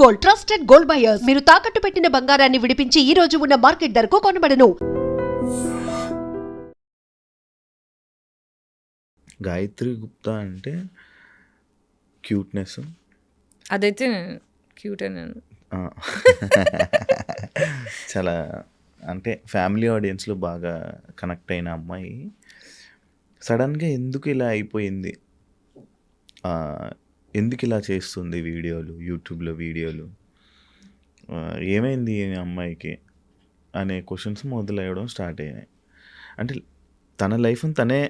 Gold, trusted gold buyers. మీరు తాకట్టు పెట్టిన బంగారాన్ని విడిపించి ఈ రోజు ఉన్న మార్కెట్ ధరకు కొనబడను. గాయత్రి గుప్తా అంటే క్యూట్నెస్, అదైతే క్యూటే. నేను చాలా అంటే ఫ్యామిలీ ఆడియన్స్లో బాగా కనెక్ట్ అయిన అమ్మాయి సడన్గా ఎందుకు ఇలా అయిపోయింది, ఎందుకు ఇలా చేస్తుంది వీడియోలు, యూట్యూబ్లో వీడియోలు, ఏమైంది ఈ అమ్మాయికి అనే క్వశ్చన్స్ మొదలయ్యడం స్టార్ట్ అయినాయి. అంటే తన లైఫ్ని తనే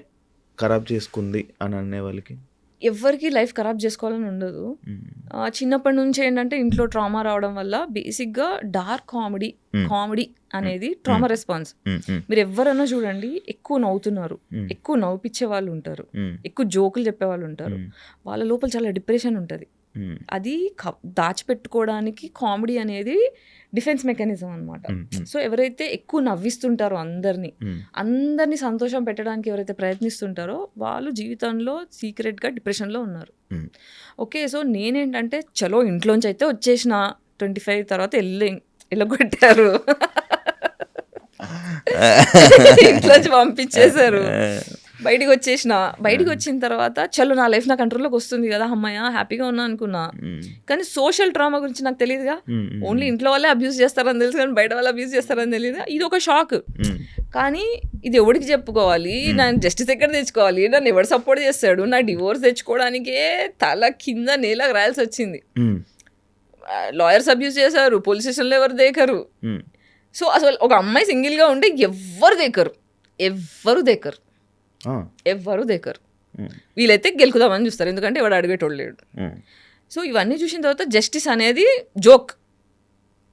ఖరాబ్ చేసుకుంది అని అనే వాళ్ళకి ఎవరికి లైఫ్ ఖరాబ్ చేసుకోవాలని ఉండదు. చిన్నప్పటి నుంచి ఏంటంటే ఇంట్లో ట్రామా రావడం వల్ల బేసిక్గా డార్క్ కామెడీ అనేది ట్రామా రెస్పాన్స్. మీరు ఎవరైనా చూడండి, ఎక్కువ నవ్వుతున్నారు, ఎక్కువ నవ్వుపిచ్చే వాళ్ళు ఉంటారు, ఎక్కువ జోకులు చెప్పే వాళ్ళు ఉంటారు, వాళ్ళ లోపల చాలా డిప్రెషన్ ఉంటుంది. అది దాచిపెట్టుకోవడానికి కామెడీ అనేది డిఫెన్స్ మెకానిజం అనమాట. సో ఎవరైతే ఎక్కువ నవ్విస్తుంటారో అందరినీ సంతోషం పెట్టడానికి ఎవరైతే ప్రయత్నిస్తుంటారో వాళ్ళు జీవితంలో సీక్రెట్గా డిప్రెషన్లో ఉన్నారు. ఓకే, సో నేనేంటంటే చలో ఇంట్లోంచి అయితే వచ్చేసిన 25 తర్వాత వెళ్ళగొట్టారు, ఇంట్లోంచి పంపించేశారు, బయటికి వచ్చిన తర్వాత చలో నా లైఫ్ నా కంట్రోల్లోకి వస్తుంది కదా, అమ్మాయ హ్యాపీగా ఉన్నా అనుకున్నా. కానీ సోషల్ ట్రామా గురించి నాకు తెలియదుగా. ఓన్లీ ఇంట్లో వాళ్ళే అబ్యూస్ చేస్తారని తెలుసు, కానీ బయట వాళ్ళు అబ్యూస్ చేస్తారని తెలియదు. ఇది ఒక షాక్. కానీ ఇది ఎవరికి చెప్పుకోవాలి, నేను జస్టిస్ ఎక్కడ తెచ్చుకోవాలి, నన్ను ఎవరు సపోర్ట్ చేస్తాడు, నా డివోర్స్ తెచ్చుకోవడానికే తల కింద నేలకు రాయాల్సి వచ్చింది. లాయర్స్ అబ్యూస్ చేశారు, పోలీస్ స్టేషన్లో ఎవరు దేకరు. సో అసలు ఒక అమ్మాయి సింగిల్గా ఉంటే ఎవరు దేకరు. వీళ్ళైతే గెలుకుదామని చూస్తారు, ఎందుకంటే ఎవడు అడిగేటోళ్ళు లేడు. సో ఇవన్నీ చూసిన తర్వాత జస్టిస్ అనేది జోక్.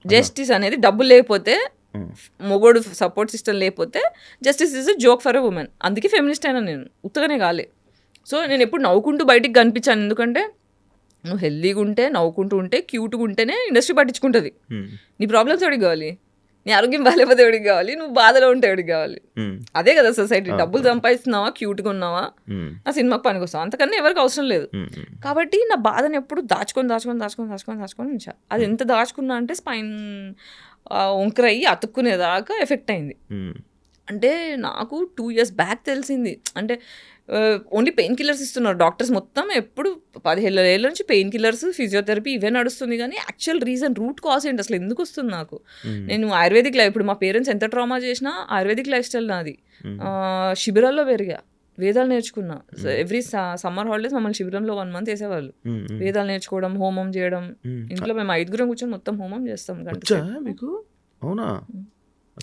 జస్టిస్ అనేది డబ్బులు లేకపోతే, మొగోడు సపోర్ట్ సిస్టమ్ లేకపోతే justice is joke for a women. అందుకే ఫెమినిస్ట్ అయినా నేను, ఉత్తగానే కాలే. సో నేను ఎప్పుడు నవ్వుకుంటూ బయటికి కనిపించాను, ఎందుకంటే నువ్వు హెల్దీగా ఉంటే, నవ్వుకుంటూ ఉంటే, క్యూట్గా ఉంటేనే ఇండస్ట్రీ పట్టించుకుంటుంది. నీ ప్రాబ్లమ్స్ ఎవరికి కావాలి, నీ ఆరోగ్యం బాగాలేకపోతే ఎవరికి కావాలి, నువ్వు బాధలో ఉంటే ఎవరికి కావాలి. అదే కదా సొసైటీ. డబ్బులు సంపాదిస్తున్నావా, క్యూట్గా ఉన్నావా, నా సినిమాకి పనికి వస్తావా, అంతకన్నా ఎవరికి అవసరం లేదు. కాబట్టి నా బాధను ఎప్పుడు దాచుకొని ఉంచా. అది ఎంత దాచుకున్నా అంటే స్పైన్ వంకరయ్యి అతుక్కునేదాకా ఎఫెక్ట్ అయింది. అంటే నాకు 2 years బ్యాక్ తెలిసింది. అంటే ఓన్లీ పెయిన్ కిల్లర్స్ ఇస్తున్నారు డాక్టర్స్, మొత్తం ఎప్పుడు 15 ఏళ్ళ నుంచి పెయిన్ కిల్లర్స్, ఫిజియోథెరపీ ఇవే నడుస్తుంది. కానీ యాక్చువల్ రీజన్, రూట్ కాజ్ ఏంటి, అసలు ఎందుకు వస్తుంది నాకు. నేను ఆయుర్వేదిక్ లైఫ్, ఇప్పుడు మా పేరెంట్స్ ఎంత ట్రామా చేసినా ఆయుర్వేదిక్ లైఫ్ స్టైల్ నాది. శిబిరాల్లో పెరిగా, వేదాలు నేర్చుకున్నా. ఎవ్రీ సమ్మర్ హాలిడేస్ మమ్మల్ని శిబిరంలో 1 month వేసేవాళ్ళు. వేదాలు నేర్చుకోవడం, హోమం చేయడం. ఇంట్లో మేము 5 కూర్చొని మొత్తం హోమం చేస్తాం.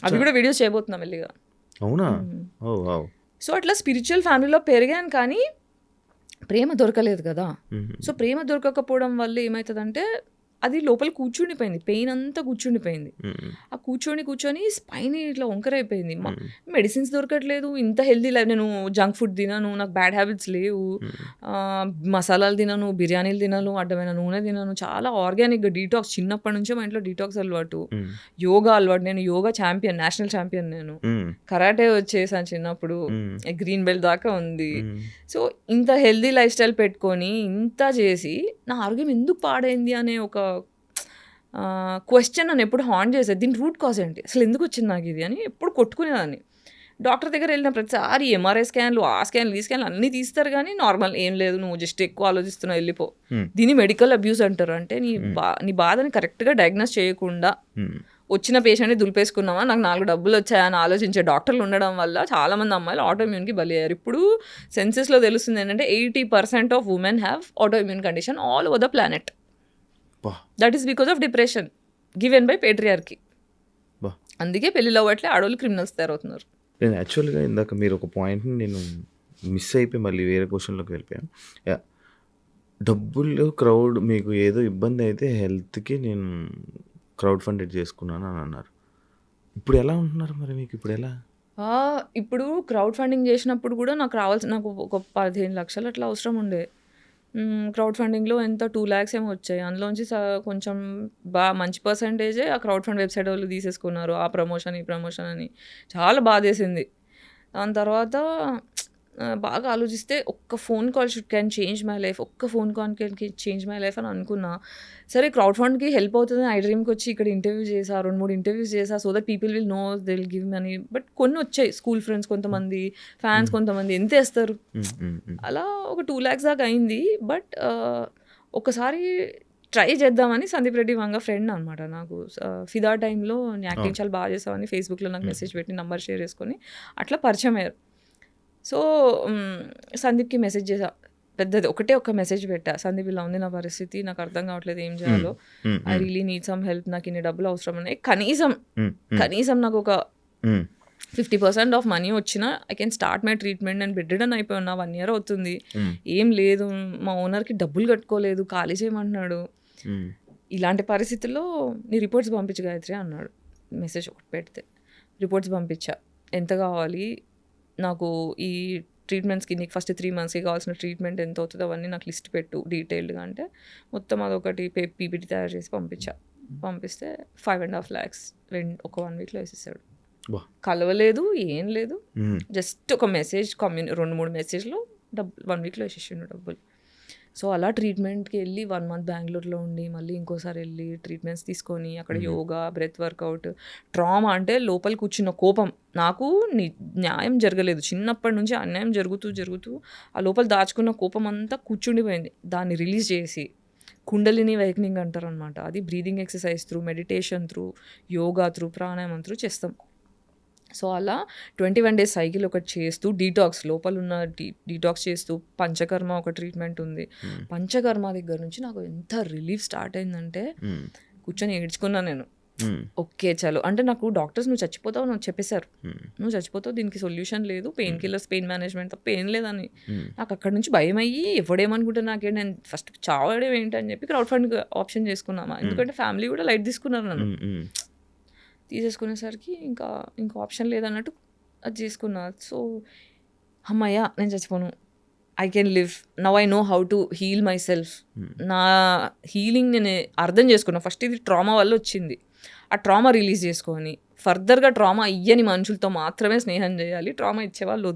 అవి కూడా వీడియోస్ చేయబోతున్నాం మెల్లిగా. సో అట్లా స్పిరిచువల్ ఫ్యామిలీలో పెరిగాను, కానీ ప్రేమ దొరకలేదు కదా. సో ప్రేమ దొరకకపోవడం వల్ల ఏమవుతుందంటే అది లోపల కూర్చుండిపోయింది, పెయిన్ అంతా కూర్చుండిపోయింది. ఆ కూర్చొని స్పైన్ ఇట్లా వంకరైపోయింది. మెడిసిన్స్ దొరకట్లేదు, ఇంత హెల్దీ లైఫ్. నేను జంక్ ఫుడ్ తినను, నాకు బ్యాడ్ హ్యాబిట్స్ లేవు, మసాలాలు తినను, బిర్యానీలు తినను, అడ్డమైన నూనె తినను, చాలా ఆర్గానిక్గా డీటాక్స్. చిన్నప్పటి నుంచే మా ఇంట్లో డీటాక్స్ అలవాటు, యోగా అలవాటు. నేను యోగా ఛాంపియన్, నేషనల్ ఛాంపియన్. నేను కరాటే వచ్చేసాను చిన్నప్పుడు, గ్రీన్ బెల్ట్ దాకా ఉంది. సో ఇంత హెల్దీ లైఫ్ స్టైల్ పెట్టుకొని ఇంత చేసి నా ఆరోగ్యం ఎందుకు పాడైంది అనే ఒక క్వశ్చన్ నన్ను ఎప్పుడు హాంట్ చేసేది. దీని రూట్ కాజ్ ఏంటి, అసలు ఎందుకు వచ్చింది నాకు ఇది అని ఎప్పుడు కొట్టుకునేదాన్ని. డాక్టర్ దగ్గర వెళ్ళిన ప్రతిసారి ఎంఆర్ఐ స్కాన్లు, ఆ స్కాన్లు, ఈ స్కాన్లు అన్నీ తీస్తారు, కానీ నార్మల్ ఏం లేదు, నువ్వు జస్ట్ ఎక్కువ ఆలోచిస్తున్నావు, వెళ్ళిపో. దీన్ని మెడికల్ అబ్యూస్ అంటారు. అంటే నీ బాధని కరెక్ట్గా డయాగ్నోస్ చేయకుండా వచ్చిన పేషెంట్ని దులిపేసుకున్నావా, నాకు 4 డబ్బులు వచ్చాయని ఆలోచించే డాక్టర్లు ఉండడం వల్ల చాలామంది అమ్మాయిలు ఆటోఇమ్యూన్కి బలి అయ్యారు. ఇప్పుడు సెన్సెస్లో తెలుస్తుంది ఏంటంటే 80% of women have autoimmune condition all over the planet. That is because of depression given by patriarchy. అందుకే పెళ్ళిలో అవ్వట్లే, ఆడవాళ్ళు క్రిమినల్స్ తయారవుతున్నారు. నేను యాక్చువల్గా ఇందాక మీరు ఒక పాయింట్ని నేను మిస్ అయిపోయి మళ్ళీ వేరే క్వశ్చన్లోకి వెళ్ళిపోయాను. డబ్బులు క్రౌడ్, మీకు ఏదో ఇబ్బంది అయితే హెల్త్కి నేను క్రౌడ్ ఫండెడ్ చేసుకున్నాను అని అన్నారు. ఇప్పుడు ఎలా ఉంటున్నారు మరి, మీకు ఇప్పుడు ఎలా? ఇప్పుడు క్రౌడ్ ఫండింగ్ చేసినప్పుడు కూడా నాకు ఒక 15 లక్షలు అట్లా అవసరం ఉండే. క్రౌడ్ ఫండింగ్లో ఎంత 2 lakhs ఏమో వచ్చాయి. అందులోంచి కొంచెం మంచి పర్సంటేజే ఆ క్రౌడ్ ఫండ్ వెబ్సైట్ వాళ్ళు తీసేసుకున్నారు. ఆ ప్రమోషన్, ఈ ప్రమోషన్ అని చాలా బాధేసింది. దాని తర్వాత బాగా ఆలోచిస్తే ఒక్క phone call can change my life, ఒక్క phone call can change my life అని అనుకున్నా. సరే క్రౌడ్ ఫండ్కి హెల్ప్ అవుతుంది ఐ డ్రీమ్కి వచ్చి ఇక్కడ ఇంటర్వ్యూ చేసా, 2-3 ఇంటర్వ్యూస్ చేసా, so that people will know they will give money. But కొన్ని వచ్చాయి, స్కూల్ ఫ్రెండ్స్ కొంతమంది, ఫ్యాన్స్ కొంతమంది ఎంత వేస్తారు, అలా ఒక 2 lakhs దాకా అయింది. బట్ ఒకసారి ట్రై చేద్దామని సందీప్ రెడ్డి వంగ ఫ్రెండ్ అనమాట నాకు, ఫిదా టైంలో యాక్టింగ్ చాలా బాగా చేసామని ఫేస్బుక్లో నాకు మెసేజ్ పెట్టి నంబర్ షేర్ చేసుకొని అట్లా పరిచయం అయ్యారు. సో సందీప్కి మెసేజ్ చేసా, పెద్దది ఒకటే ఒక మెసేజ్ పెట్టా, సందీప్ ఇలా ఉంది నా పరిస్థితి, నాకు అర్థం కావట్లేదు ఏం చేయాలో, I really need some help, నాకు ఇన్ని డబ్బులు అవసరం ఉన్నాయి, కనీసం నాకు ఒక 50% ఆఫ్ మనీ వచ్చినా I can start my treatment. నేను బెడ్ రిడన్ అయిపోయినా 1 year అవుతుంది, ఏం లేదు, మా ఓనర్కి డబ్బులు కట్టుకోలేదు, ఖాళీ చేయమంటున్నాడు, ఇలాంటి పరిస్థితుల్లో నీ రిపోర్ట్స్ పంపించు గాయత్రి అన్నాడు. మెసేజ్ ఒకటి పెడితే రిపోర్ట్స్ పంపించా, ఎంత కావాలి నాకు ఈ ట్రీట్మెంట్స్కి, నీకు ఫస్ట్ 3 monthsకి కావాల్సిన ట్రీట్మెంట్ ఎంత అవుతుందో అవన్నీ నాకు లిస్ట్ పెట్టు డీటెయిల్డ్గా అంటే మొత్తం అదొకటి పీపీటీ తయారు చేసి పంపిస్తే 5.5 lakhs ఒక 1 weekలో వేసేసాడు. కలవలేదు, ఏం లేదు, జస్ట్ ఒక మెసేజ్ 2-3 మెసేజ్లో 1 weekలో వేసేసిండు డబ్బులు. సో అలా ట్రీట్మెంట్కి వెళ్ళి 1 month బెంగళూరులో ఉండి మళ్ళీ ఇంకోసారి వెళ్ళి ట్రీట్మెంట్స్ తీసుకొని అక్కడ యోగా, బ్రెత్ వర్కౌట్. ట్రామా అంటే లోపల కూర్చున్న కోపం, నాకు న్యాయం జరగలేదు, చిన్నప్పటి నుంచి అన్యాయం జరుగుతూ ఆ లోపల దాచుకున్న కోపం అంతా కూర్చుండిపోయింది. దాన్ని రిలీజ్ చేసి కుండలిని వైక్నింగ్ అంటారు అనమాట, అది breathing exercise through, meditation through, yoga through, ప్రాణాయామం త్రూ చేస్తాం. సో అలా 21 days సైకిల్ ఒకటి చేస్తూ, డీటాక్స్ లోపల ఉన్న డీటాక్స్ చేస్తూ, పంచకర్మ ఒక ట్రీట్మెంట్ ఉంది. పంచకర్మ దగ్గర నుంచి నాకు ఎంత రిలీఫ్ స్టార్ట్ అయిందంటే కూర్చొని ఏడ్చుకున్నా నేను. ఓకే చలో అంటే నాకు డాక్టర్స్ నువ్వు చచ్చిపోతావు నాకు చెప్పేశారు, నువ్వు చచ్చిపోతావు, దీనికి సొల్యూషన్ లేదు, పెయిన్ కిల్లర్స్, పెయిన్ మేనేజ్మెంట్ తప్ప ఏం లేదని. నాకు అక్కడ నుంచి భయం అయ్యి ఎవడేమనుకుంటే నాకేంటి, నేను ఫస్ట్ చావడం ఏంటి అని చెప్పి క్రౌడ్ ఫండ్ ఆప్షన్ చేసుకున్నామా, ఎందుకంటే ఫ్యామిలీ కూడా లైట్ తీసుకున్నారు నన్ను. తీసేసుకునేసరికి ఇంకా ఆప్షన్ లేదన్నట్టు అది చేసుకున్నా. సో అమ్మయ్య నేను చచ్చిపోను, I can live, now I know how to heal myself. నా హీలింగ్ నేను అర్థం చేసుకున్నా. ఫస్ట్ ఇది ట్రామా వల్ల వచ్చింది, ఆ ట్రామా రిలీజ్ చేసుకొని ఫర్దర్గా ట్రామా ఇయ్యని మనుషులతో మాత్రమే స్నేహం చేయాలి, ట్రామా ఇచ్చేవాళ్ళు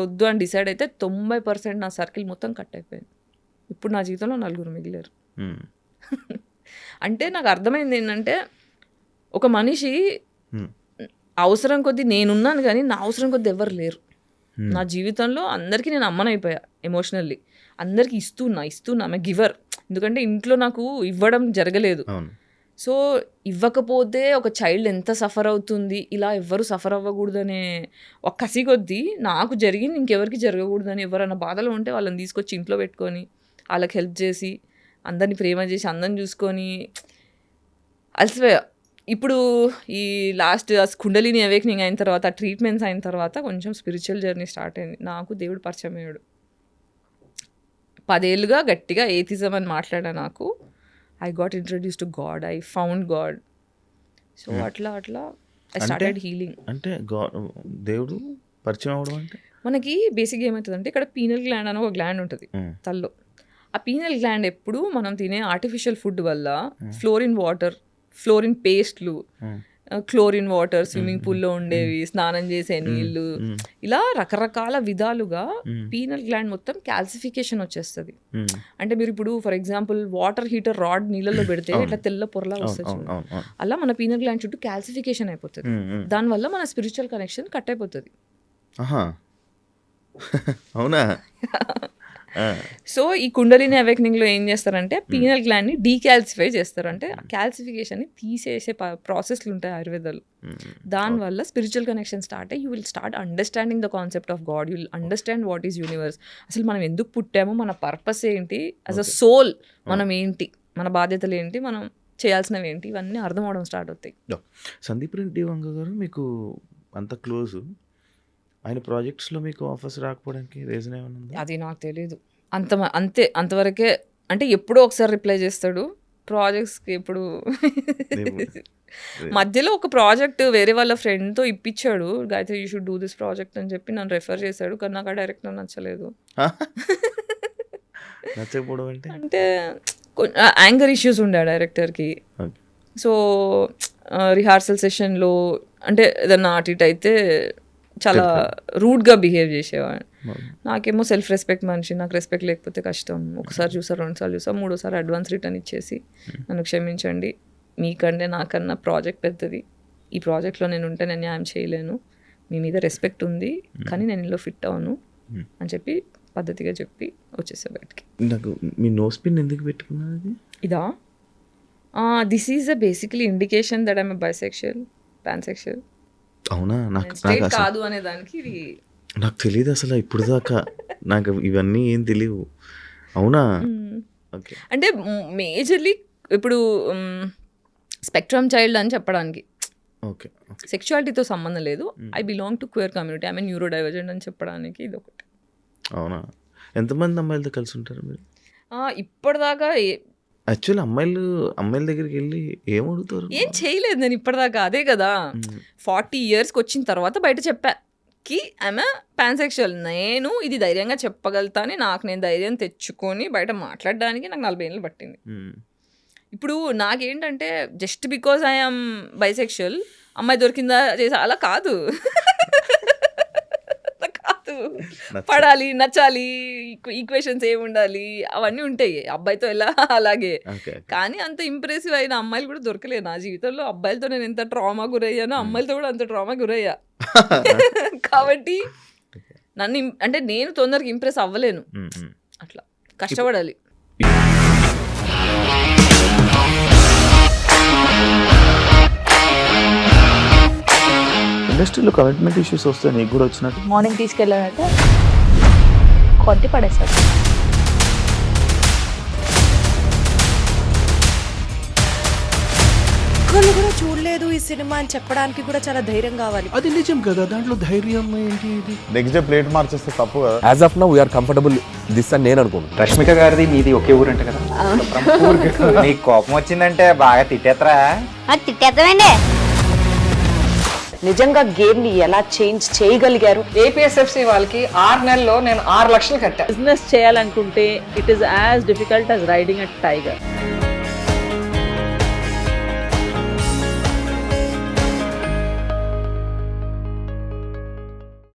వద్దు అని డిసైడ్ అయితే 90% నా సర్కిల్ మొత్తం కట్ అయిపోయింది. ఇప్పుడు నా జీవితంలో 4 మిగిలారు. అంటే నాకు అర్థమైంది ఏంటంటే ఒక మనిషి అవసరం కొద్దీ నేనున్నాను కానీ నా అవసరం కొద్దీ ఎవరు లేరు నా జీవితంలో. అందరికీ నేను అమ్మనైపోయా ఎమోషనల్లీ, అందరికీ ఇస్తున్నా ఆమె గివర్. ఎందుకంటే ఇంట్లో నాకు ఇవ్వడం జరగలేదు. సో ఇవ్వకపోతే ఒక చైల్డ్ ఎంత సఫర్ అవుతుంది, ఇలా ఎవ్వరు సఫర్ అవ్వకూడదనే ఒక కసి కొద్దీ నాకు జరిగింది ఇంకెవరికి జరగకూడదని, ఎవరైనా బాధలో ఉంటే వాళ్ళని తీసుకొచ్చి ఇంట్లో పెట్టుకొని వాళ్ళకి హెల్ప్ చేసి అందరినీ ప్రేమ చేసి అందరిని చూసుకొని అలసిపోయా. ఇప్పుడు ఈ లాస్ట్ కుండలిని అవేక్నింగ్ అయిన తర్వాత, ట్రీట్మెంట్స్ అయిన తర్వాత కొంచెం స్పిరిచువల్ జర్నీ స్టార్ట్ అయింది. నాకు దేవుడు పరిచయం అయ్యాడు. 10 ఏళ్ళుగా గట్టిగా ఏథిజం అని మాట్లాడా, నాకు I got introduce to God, I found God. So అట్లా ఐ స్టార్టెడ్ హీలింగ్. అంటే దేవుడు పరిచయం అవడం అంటే మనకి బేసిక్గా ఏమవుతుందంటే ఇక్కడ పీనల్ గ్లాండ్ అని ఒక గ్లాండ్ ఉంటుంది తల్లో. ఆ పీనల్ గ్లాండ్ ఎప్పుడు మనం తినే ఆర్టిఫిషియల్ ఫుడ్ వల్ల ఫ్లోరిన్ పేస్ట్లు, క్లోరిన్ వాటర్, స్విమ్మింగ్ పూల్లో ఉండేవి, స్నానం చేసే నీళ్ళు, ఇలా రకరకాల విధాలుగా పీనల్ గ్లాండ్ మొత్తం క్యాల్సిఫికేషన్ వచ్చేస్తుంది. అంటే మీరు ఇప్పుడు for example water heater rod నీళ్ళలో పెడితే ఇట్లా తెల్ల పొరలా వస్తుంది, అలా మన పీనల్ గ్లాండ్ చుట్టూ క్యాల్సిఫికేషన్ అయిపోతుంది. దానివల్ల మన స్పిరిచువల్ కనెక్షన్ కట్ అయిపోతుంది. అవునా? సో ఈ కుండలిని అవేక్నింగ్లో ఏం చేస్తారంటే పీనల్ గ్లాండ్ని డీకాల్సిఫై చేస్తారు. అంటే క్యాల్సిఫికేషన్ని తీసేసే ప్రాసెస్లు ఉంటాయి ఆయుర్వేదాలు. దానివల్ల స్పిరిచువల్ కనెక్షన్ స్టార్ట్ అయ్యి you will start understanding the concept of God, you will understand what is universe, అసలు మనం ఎందుకు పుట్టామో, మన పర్పస్ ఏంటి, యాజ్ అ సోల్ మనం ఏంటి, మన బాధ్యతలు ఏంటి, మనం చేయాల్సినవి ఏంటి, ఇవన్నీ అర్థం అవడం స్టార్ట్ అవుతాయి. సందీప్ రెడ్డి వంగ గారు మీకు అంత క్లోజ్, ఆయన ప్రాజెక్ట్స్లో మీకు ఆఫర్స్ రాకపోవడానికి రీజన్ ఏమైనా ఉందా? అది నాకు తెలియదు. అంతవరకే. అంటే ఎప్పుడో ఒకసారి రిప్లై చేస్తాడు ప్రాజెక్ట్స్కి. ఎప్పుడు మధ్యలో ఒక ప్రాజెక్ట్ వేరే వాళ్ళ ఫ్రెండ్తో ఇప్పించాడు, Gayatri you should do this project అని చెప్పి నన్ను రెఫర్ చేశాడు. కానీ నాకు ఆ డైరెక్టర్ నచ్చలేదు. నచ్చకపోవడం అంటే యాంగర్ ఇష్యూస్ ఉండే ఆ డైరెక్టర్కి. సో రిహార్సల్ సెషన్లో అంటే ఏదన్నా అటు ఇటు అయితే చాలా రూడ్గా బిహేవ్ చేసేవాడు. నాకేమో సెల్ఫ్ రెస్పెక్ట్ మనిషి, నాకు రెస్పెక్ట్ లేకపోతే కష్టం. ఒకసారి చూసా, 2 సార్లు చూసా, 3సారి అడ్వాన్స్ రిటర్న్ ఇచ్చేసి నన్ను క్షమించండి, మీకంటే నాకన్నా ప్రాజెక్ట్ పెద్దది, ఈ ప్రాజెక్ట్లో నేను ఉంటే నేను న్యాయం చేయలేను, మీ మీద రెస్పెక్ట్ ఉంది కానీ నేను ఇందులో ఫిట్ అవ్వను అని చెప్పి పద్ధతిగా చెప్పి వచ్చేసా బయటికి. నాకు మీ నోస్ పిన్ ఎందుకు పెట్టుకున్నది? ఇదా, this is a basically indication that I'm bisexual, pansexual. అవునా? నాకు స్ట్రైట్ కాదు అనే దానికి ఇది. నాకు తెలియదు అసలు ఇప్పుడు దాకా, నాకు ఇవన్నీ ఏం తెలియవు. అవునా? ఓకే. అంటే మేజర్లీ ఇప్పుడు స్పెక్ట్రమ్ చైల్డ్ అని చెప్పడానికి, ఓకే, సెక్షువాలిటీతో సంబంధం లేదు, I belong to queer community, I mean neuro divergent అని చెప్పడానికి ఇది ఒకటి. అవునా? ఎంతమంది అమ్మాయిలతో కలిసి ఉంటారు మీరు ఇప్పటిదాకా? యాక్చువల్లీ అమ్మాయిల దగ్గరికి వెళ్ళి ఏం అడుగుతారు? ఏం చేయలేదు నేను ఇప్పటిదాకా. అదే కదా 40 yearsకి వచ్చిన తర్వాత బయట చెప్పా కి ఆమె పాన్సెక్షువల్. నేను ఇది ధైర్యంగా చెప్పగలుగుతాను, నాకు నేను ధైర్యం తెచ్చుకొని బయట మాట్లాడడానికి నాకు 40 ఏళ్ళు పట్టింది. ఇప్పుడు నాకేంటంటే జస్ట్ బికాజ్ ఐఎమ్ బైసెక్షువల్ అమ్మాయి దొరికిందా చేసా అలా కాదు. పడాలి, నచ్చాలి, ఈక్వేషన్స్ ఏమి ఉండాలి అవన్నీ ఉంటాయి అబ్బాయితో ఎలా అలాగే. కానీ అంత ఇంప్రెసివ్ అయిన అమ్మాయిలు కూడా దొరకలేదు నా జీవితంలో. అబ్బాయిలతో నేను ఎంత ట్రామా గురయ్యానో అమ్మాయిలతో కూడా అంత ట్రామా గురయ్యా. కాబట్టి నన్ను అంటే నేను తొందరగా ఇంప్రెస్ అవ్వలేను, అట్లా కష్టపడాలి. ఇండస్ట్రీలో కమిట్మెంట్ ఇష్యూస్ వస్తే నీకు కూడా వచ్చినట్టు? మార్నింగ్ తీసుకెళ్ళాడంటే కొట్టి పడేస్తాడు. ఒక్కళ్ళు కూడా చూడలేదు ఈ సినిమా అని చెప్పడానికి కూడా చాలా ధైర్యం కావాలి. అది నిజం కదా, దాంట్లో ధైర్యం ఏంటి? ఇది నెక్స్ట్ డే ప్లేట్ మార్చేస్తే తప్పు కదా. As of now we are comfortable this అని నేను అనుకుంటున్నాను. రష్మిక గారిది మీది ఒకే ఊరు అంట కదా? నీకు కోపం వచ్చిందంటే బాగా తిట్టేత్తరా? తిట్టేద్దామండి. నిజంగా గేమ్ ని ఎలా చేంజ్ చేయగలిగారు? ఏపీఎస్ఎఫ్సి వాళ్ళకి 6 నెలల్లో నేను 6 లక్షలు కట్టా. బిజినెస్ చేయాలనుకుంటే it is as difficult as riding a tiger.